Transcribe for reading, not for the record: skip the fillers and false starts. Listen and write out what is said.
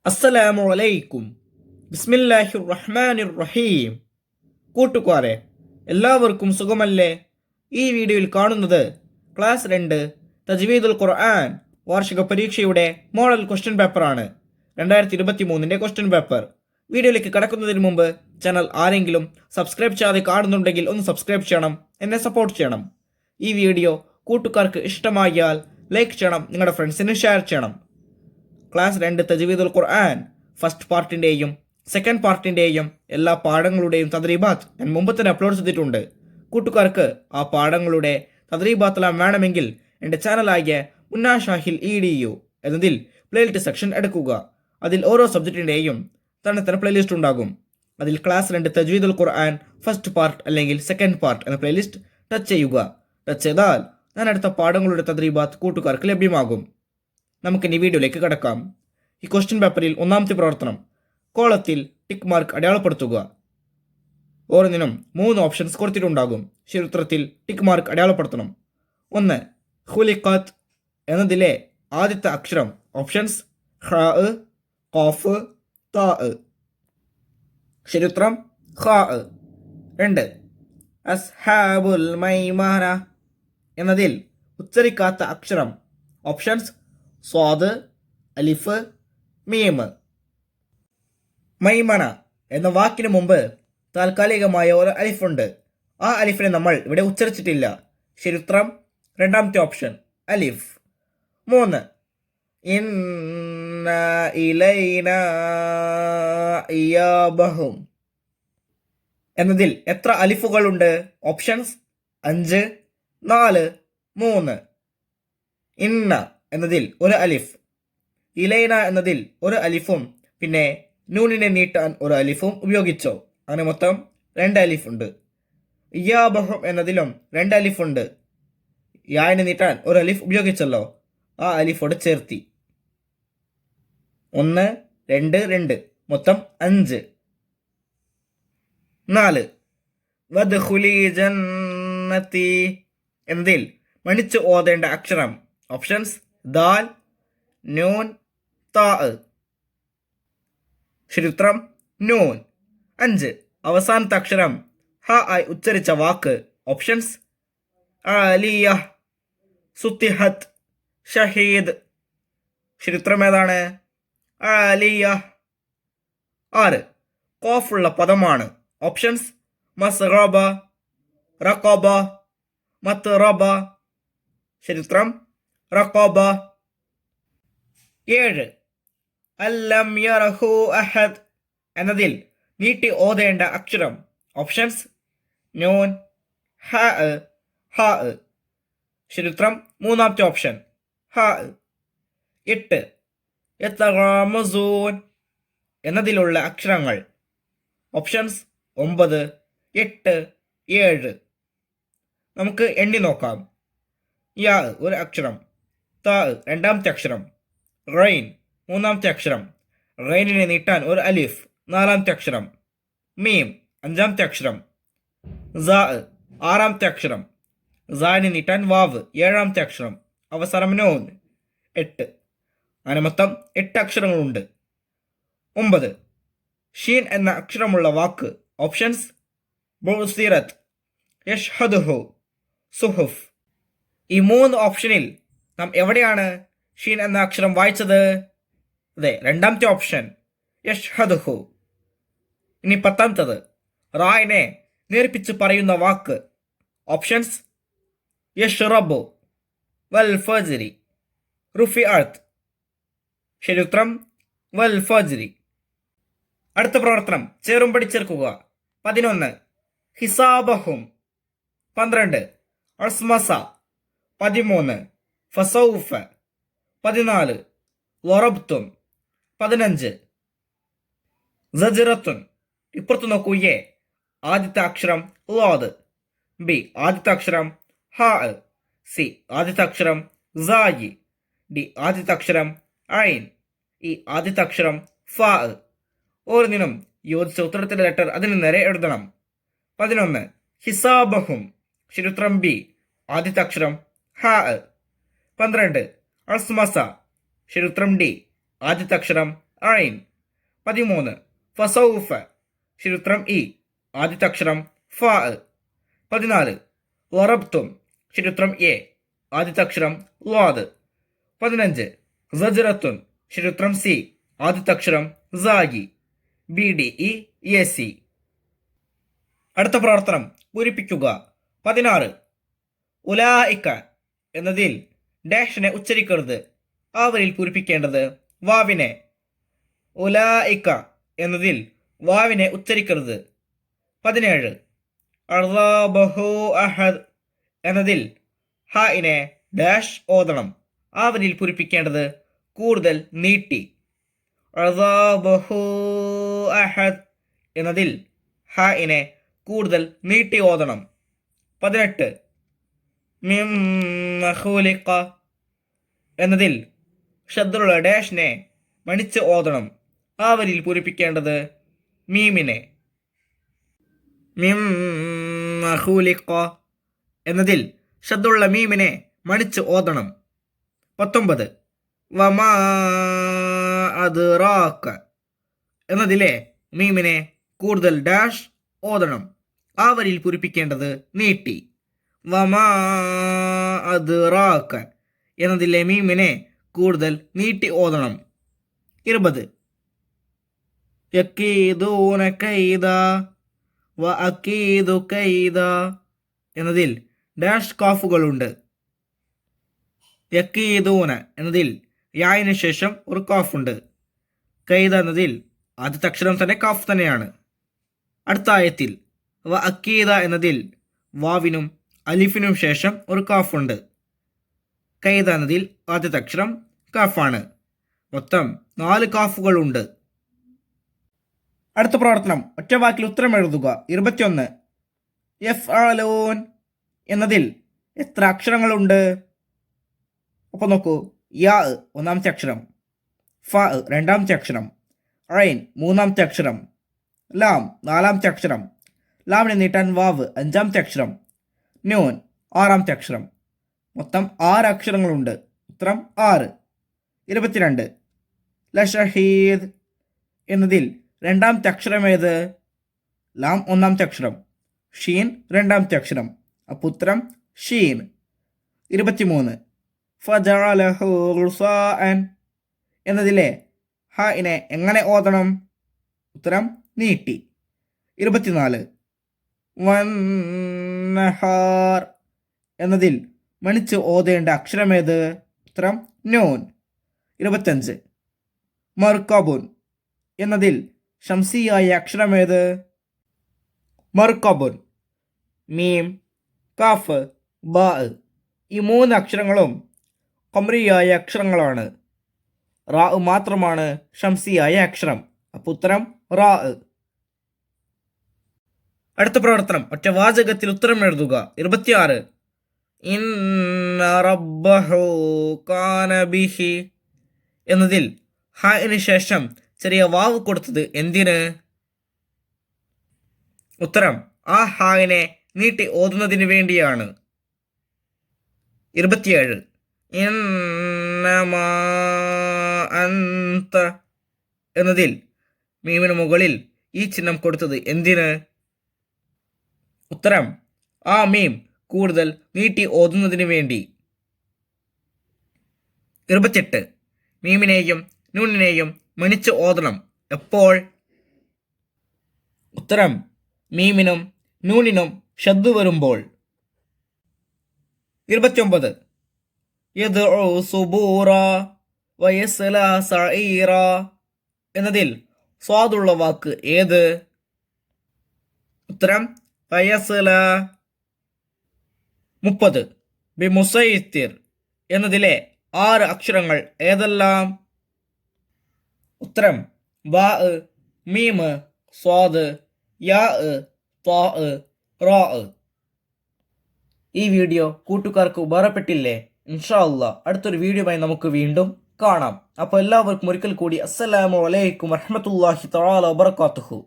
അസ്സലാമു അലൈക്കും. ബിസ്മില്ലാഹിർ റഹ്മാനിർ റഹീം. കൂട്ടുകാരെ, എല്ലാവർക്കും സുഖമല്ലേ? ഈ വീഡിയോയിൽ കാണുന്നത് ക്ലാസ് 2 തജ്വീദുൽ ഖുർആൻ വാർഷിക പരീക്ഷയുടെ മോഡൽ ക്വസ്റ്റ്യൻ പേപ്പറാണ്. 2023 ക്വസ്റ്റ്യൻ പേപ്പർ. വീഡിയോയിലേക്ക് കടക്കുന്നതിന് മുമ്പ് ചാനൽ ആരെങ്കിലും സബ്സ്ക്രൈബ് ചെയ്യാതെ കാണുന്നുണ്ടെങ്കിൽ ഒന്ന് സബ്സ്ക്രൈബ് ചെയ്യണം, എന്നെ സപ്പോർട്ട് ചെയ്യണം. ഈ വീഡിയോ കൂട്ടുകാർക്ക് ഇഷ്ടമായാൽ ലൈക്ക് ചെയ്യണം, നിങ്ങളുടെ ഫ്രണ്ട്സിന് ഷെയർ ചെയ്യണം. ക്ലാസ് 2 തജ്വീദുൽ ഖുർആൻ ഫസ്റ്റ് പാർട്ടിൻ്റെയും സെക്കൻഡ് പാർട്ടിൻ്റെയും എല്ലാ പാഠങ്ങളുടെയും തദ്രീബാത്ത് ഞാൻ മുമ്പ് തന്നെ അപ്ലോഡ് ചെയ്തിട്ടുണ്ട്. കൂട്ടുകാർക്ക് ആ പാഠങ്ങളുടെ തദ്രീബാത്തെല്ലാം വേണമെങ്കിൽ എൻ്റെ ചാനലായ മുന്നാ ഷാഹിൽ EDU എന്നതിൽ പ്ലേലിസ്റ്റ് സെക്ഷൻ എടുക്കുക. അതിൽ ഓരോ സബ്ജക്റ്റിൻ്റെയും തന്നെ പ്ലേലിസ്റ്റ് ഉണ്ടാകും. അതിൽ ക്ലാസ് 2 തജ്വീദുൽ ഖുർആൻ ഫസ്റ്റ് പാർട്ട് അല്ലെങ്കിൽ സെക്കൻഡ് പാർട്ട് എന്ന പ്ലേലിസ്റ്റ് ടച്ച് ചെയ്യുക. ടച്ച് ചെയ്താൽ ഞാൻ അടുത്ത പാഠങ്ങളുടെ തദ്രീബാത്ത് കൂട്ടുകാർക്ക് ലഭ്യമാകും. നമുക്കിനി വീഡിയോയിലേക്ക് കടക്കാം. ഈ ക്വസ്റ്റ്യൻ പേപ്പറിൽ ഒന്നാമത്തെ പ്രവർത്തനം, കോളത്തിൽ ടിക്ക് മാർക്ക് അടയാളപ്പെടുത്തുക. ഓരോന്നിനും 3 ഓപ്ഷൻസ് കൊടുത്തിട്ടുണ്ടാകും. ശരിയുത്തരത്തിൽ ടിക്ക് മാർക്ക് അടയാളപ്പെടുത്തണം. 1. ഖുലിഖത്ത് എന്നതിലെ ആദ്യത്തെ അക്ഷരം. ഓപ്ഷൻസ് ഖ, ഖാഫ്, താ. ശരിയുത്തരം ഖ. 2. അസ്ഹാബുൽ മൈമന എന്നതിൽ ഉച്ചരിക്കാത്ത അക്ഷരം. ഓപ്ഷൻസ് സ്വാദ്, അലിഫ്, മീം. മൈമന എന്ന വാക്കിന് മുമ്പ് താൽക്കാലികമായ ഒരു അലിഫുണ്ട്. ആ അലിഫിനെ നമ്മൾ ഇവിടെ ഉച്ചരിച്ചിട്ടില്ല. ശരിയുത്തരം രണ്ടാമത്തെ ഓപ്ഷൻ അലിഫ്. 3. ഇന്ന ഇലൈന ഇയാബഹും എന്നതിൽ എത്ര അലിഫുകളുണ്ട്? ഓപ്ഷൻസ് 5, 4, 3. ഇന്ന എന്നതിൽ ഒരു അലിഫ്, ഇലൈന എന്നതിൽ ഒരു അലിഫും പിന്നെ നൂനിനെ നീട്ടാൻ ഒരു അലിഫും ഉപയോഗിച്ചോ. അങ്ങനെ മൊത്തം 2 അലിഫുണ്ട്. ഇയാബഹും എന്നതിലും 2 അലിഫുണ്ട്. യാനെ നീട്ടാൻ ഒരു അലിഫ് ഉപയോഗിച്ചല്ലോ, ആ അലിഫോട് ചേർത്തി. 1, 2, 2 മൊത്തം 5. 4. വദ്ഖുലി ജന്നതി എന്നതിൽ മണിച്ച് ഓതേണ്ട അക്ഷരം. ഓപ്ഷൻസ് ദാൽ, നൂൻ, താ. ശരിയുത്തരം നൂൻ. 5. അവസാനത്തെ അക്ഷരം ഹ ആയി ഉച്ചരിച്ച വാക്ക്. ഓപ്ഷൻസ് ആലിയ, സുത്തിഹത്ത്, ഷഹീദ്. ശരിയുത്തരം ഏതാണ്? ആലിയ. 6. ഖാഫുള്ള പദമാണ്. ഓപ്ഷൻസ് മസ്റബ, റഖബ, മത്റബ. ശരിയുത്തരം റഖബ. 7. അല്ലം യറഹു അഹദ് എന്നതിൽ നീട്ടി ഓതേണ്ട അക്ഷരം. ഓപ്ഷൻസ് നൂൻ, ഹ, ഹ. ശരിയുത്തരം മൂന്നാമത്തെ ഓപ്ഷൻ ഹ. 8. യതഗാമസൂൻ എന്നതിലുള്ള അക്ഷരങ്ങൾ. ഓപ്ഷൻസ് 9, 8, 7. നമുക്ക് എണ്ണി നോക്കാം. യാ ഒരു അക്ഷരം, താ രണ്ടാമത്തെ അക്ഷരം, റൈൻ മൂന്നാമത്തെ അക്ഷരം, റൈനിനെ നീട്ടാൻ ഒരു അലിഫ് നാലാമത്തെ അക്ഷരം, മീം അഞ്ചാമത്തെ അക്ഷരം, സാ ആറാമത്തെ അക്ഷരം, സാനെ നീട്ടാൻ വാവ് ഏഴാമത്തെ അക്ഷരം, അവസാനം നൂൻ 8. അങ്ങനെ മൊത്തം 8 അക്ഷരങ്ങളുണ്ട്. 9. ഷീൻ എന്ന അക്ഷരമുള്ള വാക്ക്. ഓപ്ഷൻസ് ബുസിറത്ത്, യഷ്ഹദുഹു, സുഹുഫ്. ഈ 3 ഓപ്ഷനിൽ നാം എവിടെയാണ് ഷീൻ എന്ന അക്ഷരം വായിച്ചത്? അതെ, രണ്ടാമത്തെ ഓപ്ഷൻ യഷ്ഹദുഹു. ഇനി 10ാമത്തത് റായിനെ നേർപ്പിച്ച് പറയുന്ന വാക്ക്. ഓപ്ഷൻസ് യഷ്റബു, വൽ ഫജ്രി, റുഫിഅത്ത്. ശരിയുത്തരം വൽ ഫജ്രി. അടുത്ത പ്രവർത്തനം ചേരുംപടി ചേർക്കുക. 11. ഹിസാബഹും. 12. അസ്മസ. 13. ഫസൗഫ. 14. വറബ്തും. 15. സജ്റത്തുൻ. ഇപ്പുറത്ത് നോക്കൂ. എ ആദ്യത്തെ അക്ഷരം ലാദ്, ബി ആദ്യത്തെ അക്ഷരം ഹാ, സി ആദ്യത്തെ അക്ഷരം സായി, ഡി ആദ്യത്തെ അക്ഷരം ഐൻ, ഈ ആദ്യത്തെ അക്ഷരം ഫാ. ഓരോന്നിനും യോജിച്ച ഉത്തരത്തിന്റെ ലെറ്റർ അതിന് നേരെ എഴുതണം. 11. ഹിസാബഹും. ശരിയുത്തരം ബി ആദ്യത്തെ അക്ഷരം ഹാ. 12. അസ്മസ. ശരിയുത്തരം ഡി ആദ്യത്തെ അക്ഷരം ഐൻ. 13 ഫസൗഫ, ശരിയുത്തരം ഇ, ആദ്യത്തെ അക്ഷരം ഫ. 14 ലറബ്തും, ശരിയുത്തരം എ, ആദ്യത്തെ അക്ഷരം ലാദ്. 15 സജ്റത്തുൻ, ശരിയുത്തരം സി, ആദ്യത്തെ അക്ഷരം Sagi, B D E A C. അടുത്ത പ്രവർത്തനം പൂരിപ്പിക്കുക. 16 ഉലായിക്ക എന്നതിൽ ഡാഷിനെ ഉച്ചരിക്കരുത്. ആ വരിയിൽ പൂരിപ്പിക്കേണ്ടത് വാവിനെ. ഉലായിക്ക എന്നതിൽ വാവിനെ ഉച്ചരിക്കരുത്. 17 അർദാബഹു അഹദ് എന്നതിൽ ഹാഇനെ ഡാഷ് ഓതണം. ആ വരിയിൽ പൂരിപ്പിക്കേണ്ടത് കൂടുതൽ നീട്ടി. അർദാബഹു അഹദ് എന്നതിൽ ഹാഇനെ കൂടുതൽ നീട്ടി ഓതണം. 18 മിമ്മ ഖുലിഖ എന്നതിൽ ഷദ്ദുള്ള ഡാഷിനെ മണിച്ച് ഓതണം. ആ വരിയിൽ പൂരിപ്പിക്കേണ്ടത് മീമിനെ. മിമ്മ ഖുലിഖ എന്നതിൽ ഷദ്ദുള്ള മീമിനെ മണിച്ച് ഓതണം. 19 വമാ അദ്റാക എന്നതിലെ മീമിനെ കൂടുതൽ ഡാഷ് ഓതണം. ആ വരിയിൽ പൂരിപ്പിക്കേണ്ടത് നീട്ടി. വമാ അദ്റാക എന്നതിലെ മീമിനെ കൂടുതൽ നീട്ടി ഓതണം. 20 യക്കീദൂന കൈദ വ അക്കീദു കൈദ എന്നതിൽ ഡാഷ് കാഫുകളുണ്ട്. യക്കീദൂന എന്നതിൽ യായിന് ശേഷം ഒരു കാഫുണ്ട്. കൈദ എന്നതിൽ ആദ്യത്തെ അക്ഷരം തന്നെ കാഫ് തന്നെയാണ്. അടുത്ത ആയത്തിൽ വ അക്കീദ എന്നതിൽ വാവിനും അലിഫിനും ശേഷം ഒരു കാഫുണ്ട്. കൈദ എന്നതിൽ ആദ്യത്തെ അക്ഷരം കാഫാണ്. മൊത്തം 4 കാഫുകളുണ്ട്. അടുത്ത പ്രവർത്തനം ഒറ്റവാക്കിൽ ഉത്തരം എഴുതുക. 21 യഫ്അലൂൻ എന്നതിൽ എത്ര അക്ഷരങ്ങളുണ്ട്? അപ്പോൾ നോക്കൂ, യാ ഒന്നാമത്തെ അക്ഷരം, ഫ രണ്ടാമത്തെ അക്ഷരം, ഐൻ മൂന്നാമത്തെ അക്ഷരം, ലാം നാലാമത്തെ അക്ഷരം, ലാമിനെ നീട്ടാൻ വാവ് അഞ്ചാമത്തെ അക്ഷരം, നൂൻ ആറാമത്തെ അക്ഷരം. മൊത്തം 6 അക്ഷരങ്ങളുണ്ട്. ഉത്തരം 6. 22 ലഷഹീദ് എന്നതിൽ രണ്ടാമത്തെ അക്ഷരം ഏത്? ലാം ഒന്നാമത്തെ അക്ഷരം, ഷീൻ രണ്ടാമത്തെ അക്ഷരം. അപ്പോൾ ഉത്തരം ഷീൻ. 23 ഫജഅലഹു റുസാഅൻ എന്നതിലെ ഹാഇനെ എങ്ങനെ ഓതണം? ഉത്തരം നീട്ടി. 24 വന്നഹാർ എന്നതിൽ മണിച്ച് ഓതേണ്ട അക്ഷരമേത്? ഉത്തരം നൂൻ. 25 മർക്കബുൻ എന്നതിൽ ഷംസിയായ അക്ഷരമേത്? മർക്കബുൻ. മീം, കാഫ്, ബാ ഈ 3 അക്ഷരങ്ങളും ഖമറിയായ അക്ഷരങ്ങളാണ്. റാ മാത്രമാണ് ഷംസിയായ അക്ഷരം. അപ്പോൾ ഉത്തരം റാ. അടുത്ത പ്രവർത്തനം ഒറ്റ വാചകത്തിൽ ഉത്തരം എഴുതുക. 26 ഇന്ന റബ്ബഹു കാന ബിഹി എന്നതിൽ ഹായിന് ശേഷം ചെറിയ വാവ് കൊടുത്തത് എന്തിന്? ഉത്തരം ആ ഹായിനെ നീട്ടി ഓതുന്നതിന് വേണ്ടിയാണ്. 27 ഇന്നമാ അന്ത എന്നതിൽ മീമിന് മുകളിൽ ഈ ചിഹ്നം കൊടുത്തത് എന്തിന്? ഉത്തരം ആ മീം കൂടുതൽ നീട്ടി ഓതുന്നതിന് വേണ്ടി. 28 മീമിനെയും നൂനിനെയും മണിച്ച് ഓതണം. എപ്പോൾ? ഉത്തരം മീമിനും നൂനിനും ഷദ്ദ് വരുമ്പോൾ. 29 യദ്ഉ സുബൂറ വയസ്ല സഈറ എന്നതിൽ സ്വാദുള്ള വാക്ക് ഏത്? ഉത്തരം വയസ്ല. 30 ബിമുസൈത്തിർ എന്നതിലെ 6 അക്ഷരങ്ങൾ ഏതെല്ലാം? ഉത്തരം ബാ, മീം, സ്വാദ്, യാ, ത്വാ, റാ. ഈ വീഡിയോ കൂട്ടുകാർക്ക് ഉപകാരപ്പെട്ടില്ലേ? ഇൻഷാ അല്ലാഹ് അടുത്തൊരു വീഡിയോയുമായി നമുക്ക് വീണ്ടും കാണാം. അപ്പോൾ എല്ലാവർക്കും ഒരിക്കൽ കൂടി അസ്സലാമു അലൈക്കും വറഹ്മത്തുള്ളാഹി തആല വബറകാതുഹു.